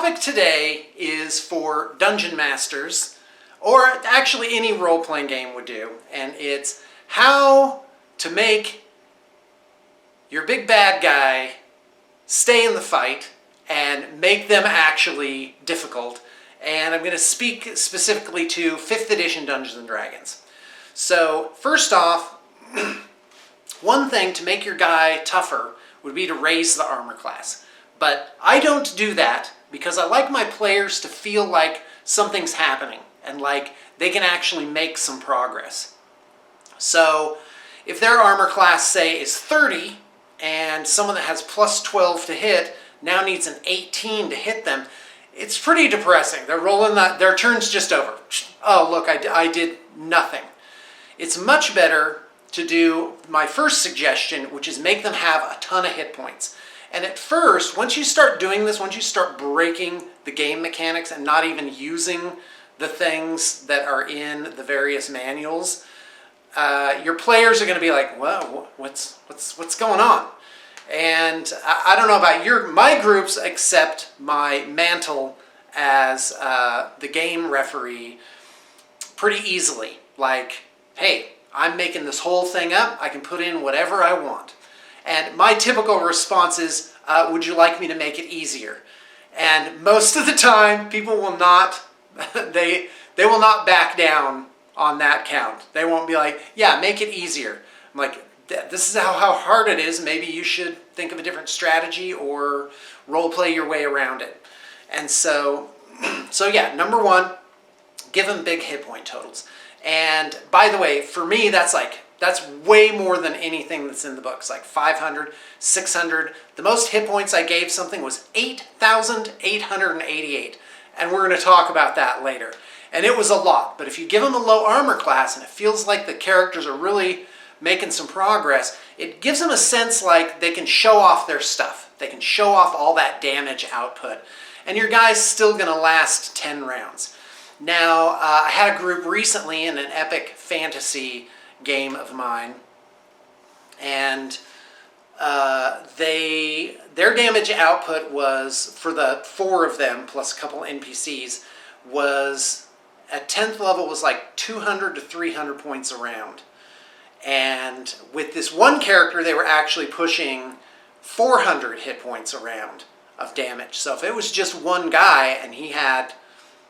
topic today is for dungeon masters, or actually any role-playing game would do, and it's how to make your big bad guy stay in the fight and make them actually difficult. And I'm going to speak specifically to 5th edition Dungeons & Dragons. So first off, one thing to make your guy tougher would be to raise the armor class. But I don't do that because I like my players to feel like something's happening and like they can actually make some progress. So if their armor class, say, is 30 and someone that has plus 12 to hit now needs an 18 to hit them, it's pretty depressing. They're rolling that, their turn's just over. Oh, look, I did nothing. It's much better to do my first suggestion, which is make them have a ton of hit points. And at first, once you start doing this, once you start breaking the game mechanics and not even using the things that are in the various manuals, your players are going to be like, "Well, what's going on?" And I don't know about my groups accept my mantle as the game referee pretty easily. Like, hey, I'm making this whole thing up. I can put in whatever I want. And my typical response is, would you like me to make it easier? And most of the time, people will not, they will not back down on that count. They won't be like, yeah, make it easier. I'm like, this is how hard it is. Maybe you should think of a different strategy or role play your way around it. And so yeah, number one, give them big hit point totals. And by the way, for me, that's way more than anything that's in the books, like 500, 600. The most hit points I gave something was 8,888. And we're going to talk about that later. And it was a lot. But if you give them a low armor class and it feels like the characters are really making some progress, it gives them a sense like they can show off their stuff. They can show off all that damage output. And your guy's still going to last 10 rounds. Now, I had a group recently in an epic fantasy game of mine, and their damage output was, for the 4 of them, plus a couple NPCs, was, at 10th level, was like 200 to 300 points a round. And with this one character, they were actually pushing 400 hit points a round of damage. So if it was just one guy and he had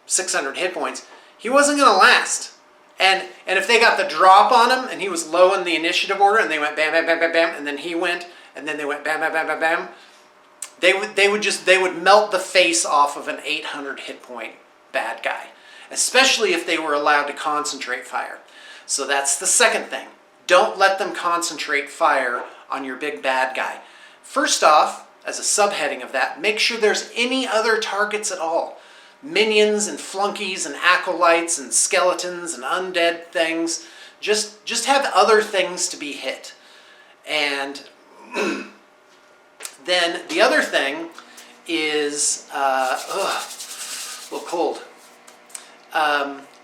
600 hit points, he wasn't going to last. And if they got the drop on him and he was low in the initiative order and they went bam, bam, bam, bam, bam, and then he went, and then they went bam, bam, bam, bam, bam, they would melt the face off of an 800 hit point bad guy, especially if they were allowed to concentrate fire. So that's the second thing. Don't let them concentrate fire on your big bad guy. First off, as a subheading of that, make sure there's any other targets at all. Minions and flunkies and acolytes and skeletons and undead things. Just have other things to be hit. And then the other thing is, a little cold,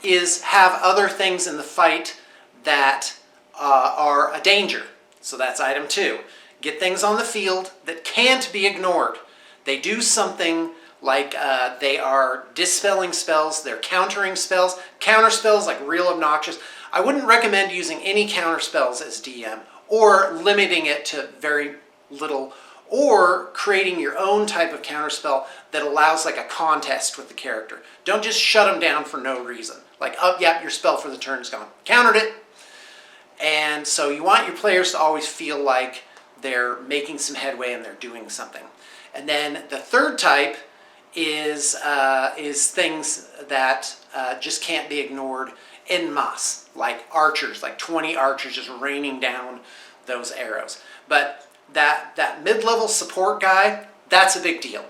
is have other things in the fight that are a danger. So that's item 2. Get things on the field that can't be ignored. They do something like they are dispelling spells, they're countering spells, counter spells like real obnoxious. I wouldn't recommend using any counter spells as DM, or limiting it to very little, or creating your own type of counter spell that allows like a contest with the character. Don't just shut them down for no reason. Like, oh, yeah, your spell for the turn is gone. Countered it. And so you want your players to always feel like they're making some headway and they're doing something. And then the third type is things that just can't be ignored en masse, like archers, like 20 archers just raining down those arrows. But that mid-level support guy, that's a big deal.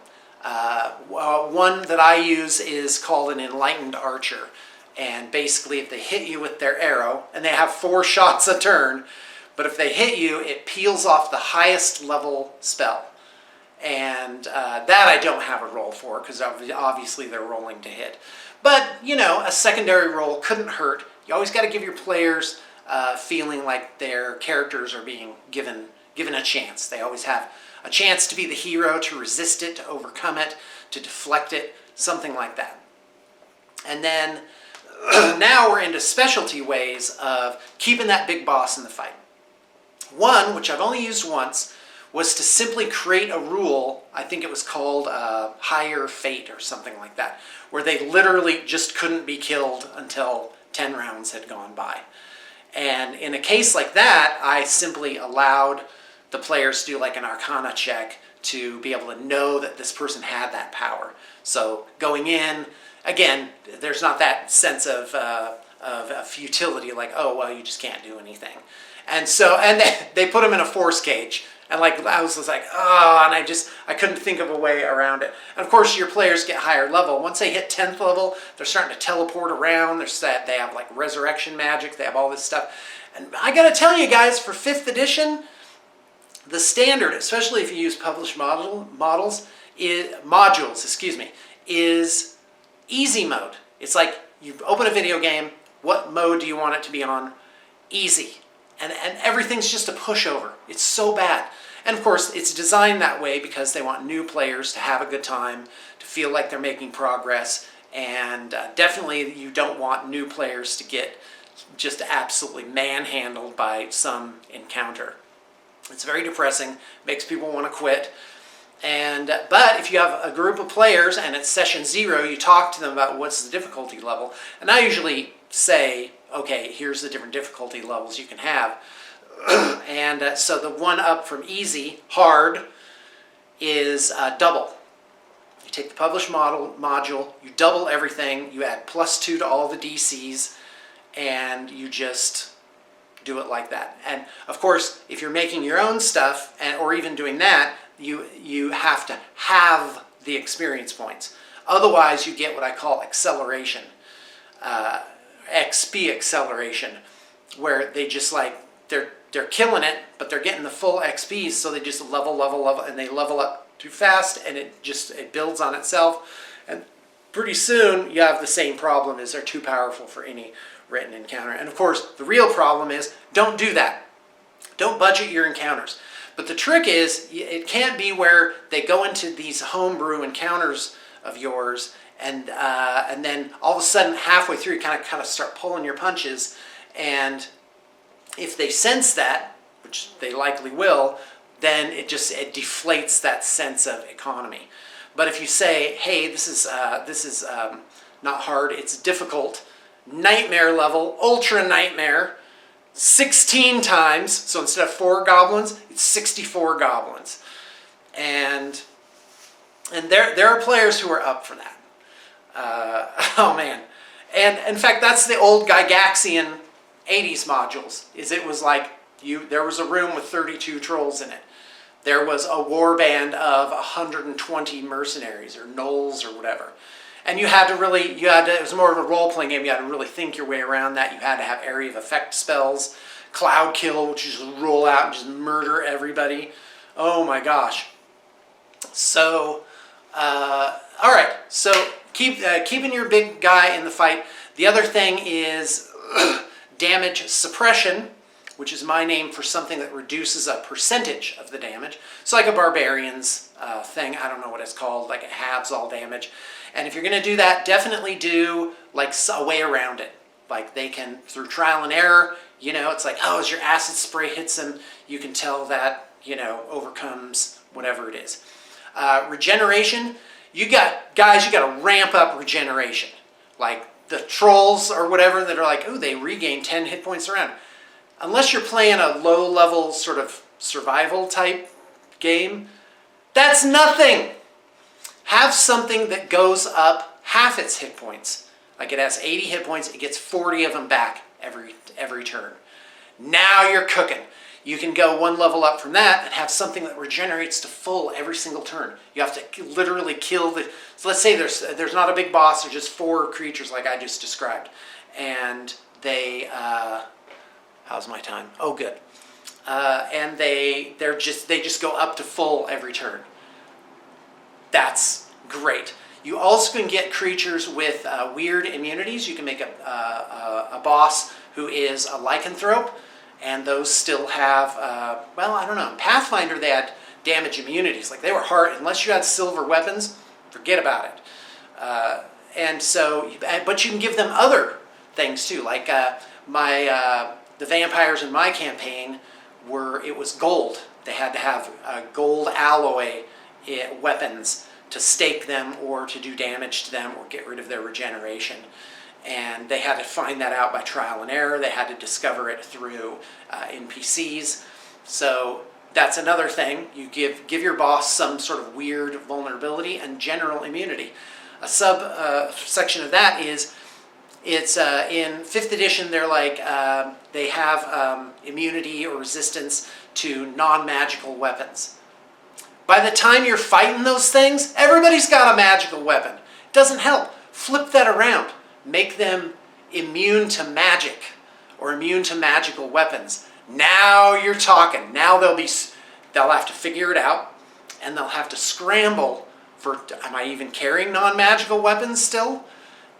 One that I use is called an enlightened archer. And basically if they hit you with their arrow, and they have 4 shots a turn, but if they hit you, it peels off the highest level spell. And that I don't have a roll for, because obviously they're rolling to hit. But, you know, a secondary roll couldn't hurt. You always got to give your players feeling like their characters are being given a chance. They always have a chance to be the hero, to resist it, to overcome it, to deflect it, something like that. And then now we're into specialty ways of keeping that big boss in the fight. One, which I've only used once, was to simply create a rule, I think it was called Higher Fate or something like that, where they literally just couldn't be killed until 10 rounds had gone by. And in a case like that, I simply allowed the players to do like an Arcana check to be able to know that this person had that power. So going in, again, there's not that sense of futility, like, oh, well, you just can't do anything. And so, and they put them in a force cage. And like, I was like, oh, and I couldn't think of a way around it. And of course, your players get higher level. Once they hit 10th level, they're starting to teleport around. They have like resurrection magic. They have all this stuff. And I got to tell you guys, for 5th edition, the standard, especially if you use published modules, is easy mode. It's like you open a video game, what mode do you want it to be on? Easy. And everything's just a pushover. It's so bad. And of course, it's designed that way because they want new players to have a good time, to feel like they're making progress, and definitely you don't want new players to get just absolutely manhandled by some encounter. It's very depressing, makes people want to quit. But if you have a group of players and it's session 0, you talk to them about what's the difficulty level. And I usually say, okay, here's the different difficulty levels you can have. And so the one up from easy, hard, is double. You take the published module, you double everything, you add +2 to all the DCs, and you just do it like that. And of course, if you're making your own stuff, or even doing that, you have to have the experience points. Otherwise, you get what I call acceleration, XP acceleration, where they just like, they're killing it, but they're getting the full XP, so they just level, and they level up too fast, and it builds on itself. And pretty soon, you have the same problem, is they're too powerful for any written encounter. And of course, the real problem is, don't do that. Don't budget your encounters. But the trick is, it can't be where they go into these homebrew encounters of yours, and then all of a sudden, halfway through, you kind of start pulling your punches, and if they sense that, which they likely will, then it deflates that sense of economy. But if you say, hey, this is not hard, it's difficult, nightmare level, ultra nightmare, 16 times, so instead of 4 goblins, it's 64 goblins. And there are players who are up for that. Oh man. And in fact, that's the old Gygaxian 80s modules, it was like, there was a room with 32 trolls in it. There was a war band of 120 mercenaries or gnolls or whatever. And it was more of a role-playing game. You had to really think your way around that. You had to have area of effect spells, cloud kill, which you just roll out and just murder everybody. Oh my gosh. So, all right. So keeping your big guy in the fight. The other thing is damage suppression, which is my name for something that reduces a percentage of the damage. So like a barbarian's thing, I don't know what it's called, like it halves all damage. And if you're going to do that, definitely do like a way around it. Like they can, through trial and error, it's like, oh, as your acid spray hits them, you can tell that, overcomes whatever it is. Regeneration, you got to ramp up regeneration. Like the trolls or whatever that are like, oh, they regain 10 hit points around. Unless you're playing a low-level sort of survival type game, that's nothing. Have something that goes up half its hit points. Like it has 80 hit points, it gets 40 of them back every turn. Now you're cooking. You can go one level up from that and have something that regenerates to full every single turn. You have to literally kill so let's say there's not a big boss, there's just 4 creatures like I just described. And they, how's my time? Oh, good. And they just go up to full every turn. That's great. You also can get creatures with weird immunities. You can make a boss who is a lycanthrope, and those still have, well, I don't know. In Pathfinder, they damage immunities. Like they were hard, unless you had silver weapons, forget about it. And so, but you can give them other things too. Like the vampires in my campaign it was gold. They had to have gold alloy weapons to stake them or to do damage to them or get rid of their regeneration. And they had to find that out by trial and error. They had to discover it through NPCs. So that's another thing. You give your boss some sort of weird vulnerability and general immunity. A section of that is, it's in 5th edition, they're like, they have immunity or resistance to non-magical weapons. By the time you're fighting those things, everybody's got a magical weapon. It doesn't help. Flip that around. Make them immune to magic or immune to magical weapons. Now you're talking. Now they'll have to figure it out, and they'll have to scramble for, am I even carrying non-magical weapons still?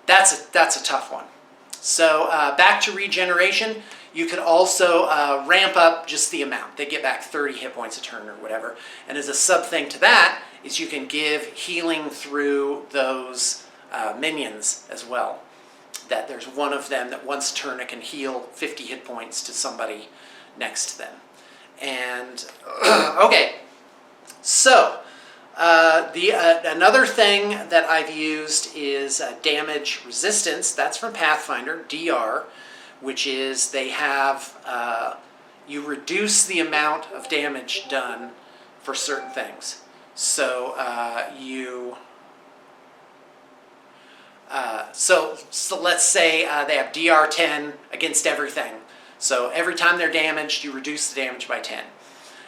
That's a tough one. So back to regeneration, you could also ramp up just the amount. They get back 30 hit points a turn or whatever. And as a sub thing to that is you can give healing through those minions as well. That there's one of them that once a turn it can heal 50 hit points to somebody next to them. And okay, so another thing that I've used is damage resistance. That's from Pathfinder, DR, which is they have, you reduce the amount of damage done for certain things. So so let's say they have DR 10 against everything. So every time they're damaged, you reduce the damage by 10.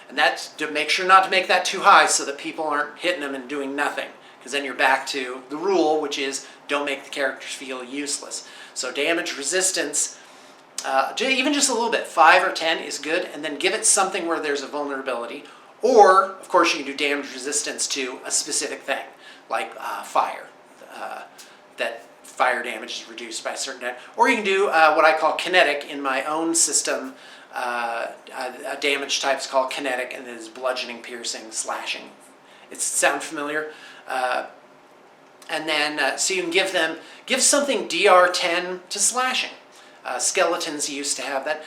And that's to make sure not to make that too high so that people aren't hitting them and doing nothing. Because then you're back to the rule, which is don't make the characters feel useless. So damage resistance, even just a little bit, 5 or 10 is good. And then give it something where there's a vulnerability. Or, of course, you can do damage resistance to a specific thing, like fire. That fire damage is reduced by a certain damage. Or you can do what I call kinetic in my own system. A damage type is called kinetic, and it is bludgeoning, piercing, slashing. It's sound familiar? And then, so you can give something DR10 to slashing. Skeletons used to have that.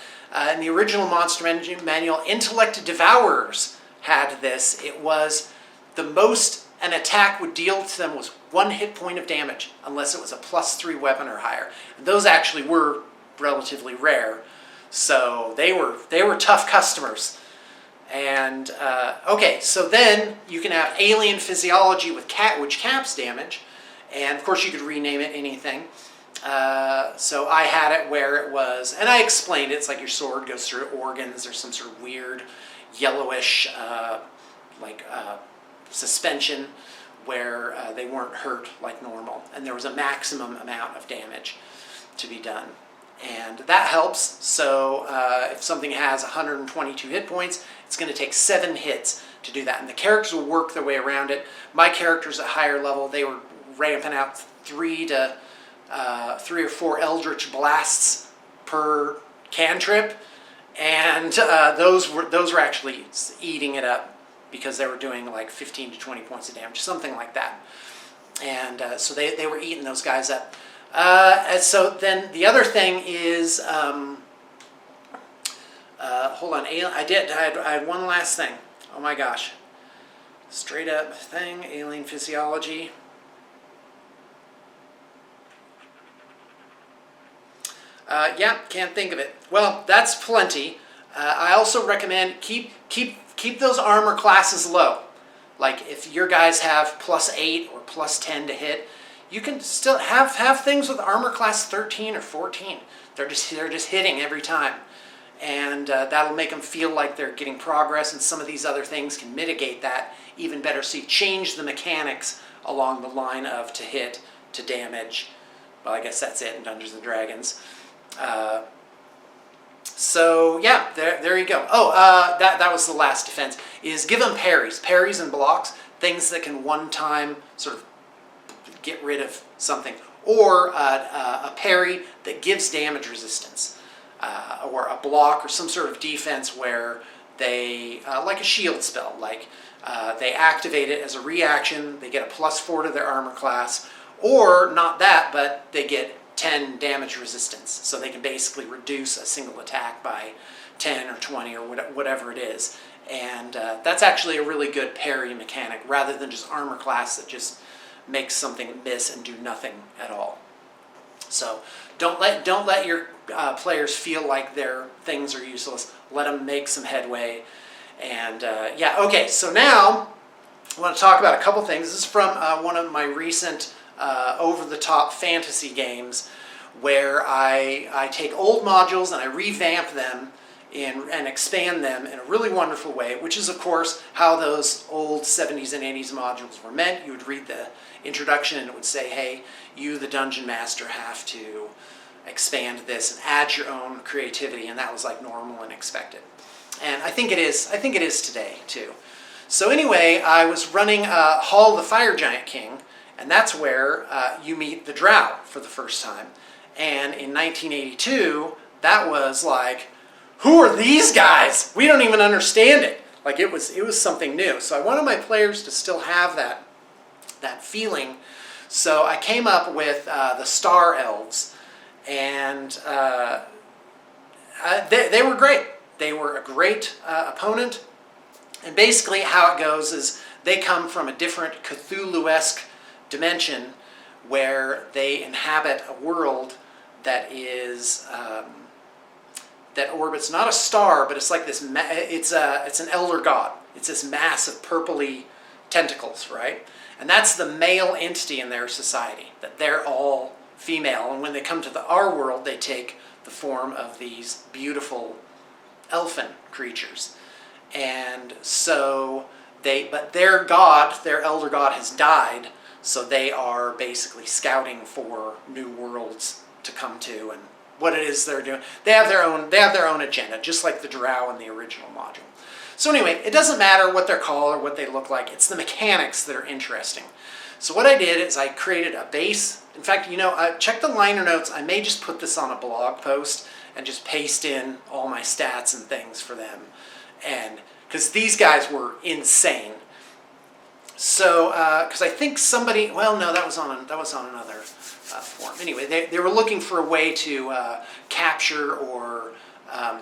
In the original Monster Manual, Intellect Devourers had this. It was the most an attack would deal to them was 1 hit point of damage, unless it was a +3 weapon or higher. And those actually were relatively rare. So they were tough customers. And okay, so then you can have alien physiology with which caps damage, and of course you could rename it anything. So I had it where it was, and I explained it. It's like your sword goes through organs. There's some sort of weird yellowish suspension where they weren't hurt like normal, and there was a maximum amount of damage to be done. And that helps. So if something has 122 hit points, it's going to take 7 hits to do that. And the characters will work their way around it. My characters at higher level, they were ramping out 3 or 4 Eldritch Blasts per cantrip. And those were actually eating it up because they were doing like 15 to 20 points of damage, something like that. And so they were eating those guys up. And so then the other thing is, hold on, I had one last thing. Oh my gosh. Straight up thing, alien physiology. Yeah, can't think of it. Well, that's plenty. I also recommend keep those armor classes low. Like if your guys have +8 or +10 to hit, you can still have things with armor class 13 or 14. They're just hitting every time. And that'll make them feel like they're getting progress, and some of these other things can mitigate that even better. So you change the mechanics along the line of to hit, to damage. Well, I guess that's it in Dungeons & Dragons. So yeah, there you go. Oh, that was the last defense, is give them parries. Parries and blocks, things that can one time sort of get rid of something. Or a parry that gives damage resistance. Or a block or some sort of defense where they, like a shield spell, like they activate it as a reaction. They get a +4 to their armor class, or not that, but they get 10 damage resistance. So they can basically reduce a single attack by 10 or 20 or whatever it is. And that's actually a really good parry mechanic, rather than just armor class that just makes something miss and do nothing at all. So don't let your players feel like their things are useless. Let them make some headway. And yeah, okay, so now I want to talk about a couple things. This is from one of my recent over-the-top fantasy games, where I take old modules and I revamp them and expand them in a really wonderful way, which is, of course, how those old 70s and 80s modules were meant. You would read the introduction and it would say, hey, you, the Dungeon Master, have to expand this and add your own creativity, and that was like normal and expected. And I think it is today, too. So anyway, I was running Hall of the Fire Giant King, and that's where you meet the Drow for the first time. And in 1982, that was like, who are these guys? We don't even understand it. Like it was something new. So I wanted my players to still have that feeling. So I came up with the Star Elves, and they were great. They were a great opponent. And basically how it goes is they come from a different Cthulhu-esque dimension where they inhabit a world that is that orbits not a star, but it's like this. It's an elder god. It's this mass of purpley tentacles, right? And that's the male entity in their society. That they're all female, and when they come to our world, they take the form of these beautiful elfin creatures. And so but their god, their elder god, has died. So they are basically scouting for new worlds to come to, and what it is they're doing. They have their own agenda, just like the Drow in the original module. So anyway, it doesn't matter what they're called or what they look like. It's the mechanics that are interesting. So what I did is I created a base. In fact, check the liner notes. I may just put this on a blog post and just paste in all my stats and things for them, and because these guys were insane. So, because I think somebody, well, no, that was on another form. Anyway, they were looking for a way to capture or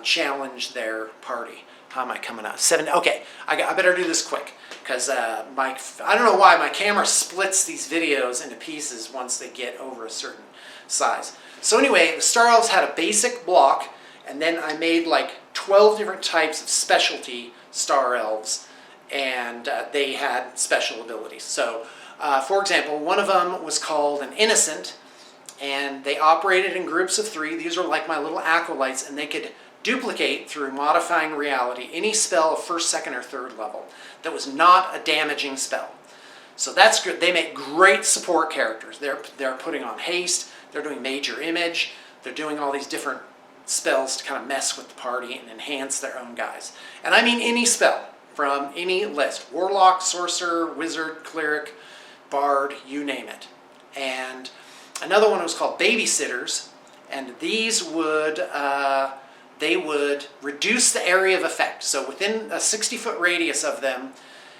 challenge their party. How am I coming out? 7. Okay, I better do this quick, because I don't know why my camera splits these videos into pieces once they get over a certain size. So anyway, the Star Elves had a basic block, and then I made like 12 different types of specialty Star Elves, and they had special abilities. So, for example, one of them was called an Innocent, and they operated in groups of 3. These are like my little acolytes, and they could duplicate through modifying reality any spell of 1st, 2nd, or 3rd level that was not a damaging spell. So that's good. They make great support characters. They're putting on haste. They're doing major image. They're doing all these different spells to kind of mess with the party and enhance their own guys. And I mean any spell from any list. Warlock, Sorcerer, Wizard, Cleric, Bard, you name it. And another one was called Babysitters, and these would they would reduce the area of effect. So within a 60-foot radius of them,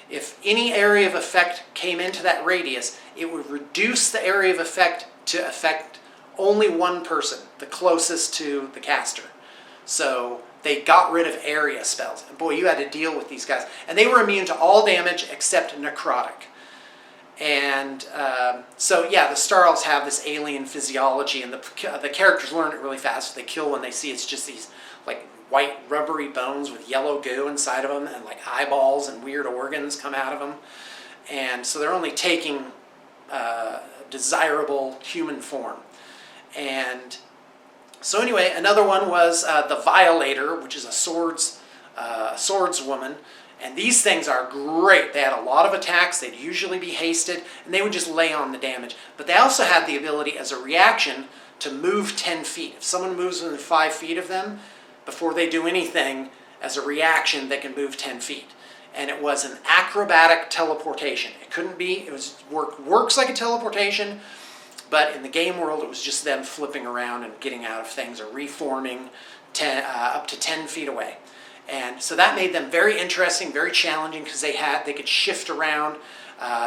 if any area of effect came into that radius, it would reduce the area of effect to affect only one person, the closest to the caster. So they got rid of area spells. And boy, you had to deal with these guys. And they were immune to all damage except necrotic. And so yeah, the Star Elves have this alien physiology, and the characters learn it really fast. They kill when they see it's just these like white rubbery bones with yellow goo inside of them, and like eyeballs and weird organs come out of them. And so they're only taking desirable human form. And so anyway, another one was the Violator, which is a swordswoman. And these things are great. They had a lot of attacks. They'd usually be hasted, and they would just lay on the damage. But they also had the ability as a reaction to move 10 feet. If someone moves within 5 feet of them, before they do anything, as a reaction, they can move 10 feet. And it was an acrobatic teleportation. It couldn't be, it was works like a teleportation, but in the game world, it was just them flipping around and getting out of things or reforming up to 10 feet away. And so that made them very interesting, very challenging, because they could shift around.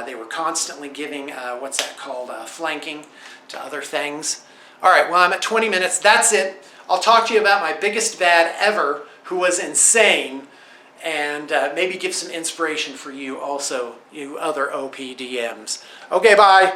They were constantly giving, what's that called, flanking to other things. All right, well, I'm at 20 minutes. That's it. I'll talk to you about my biggest bad ever, who was insane, and maybe give some inspiration for you also, you other OPDMs. Okay, bye.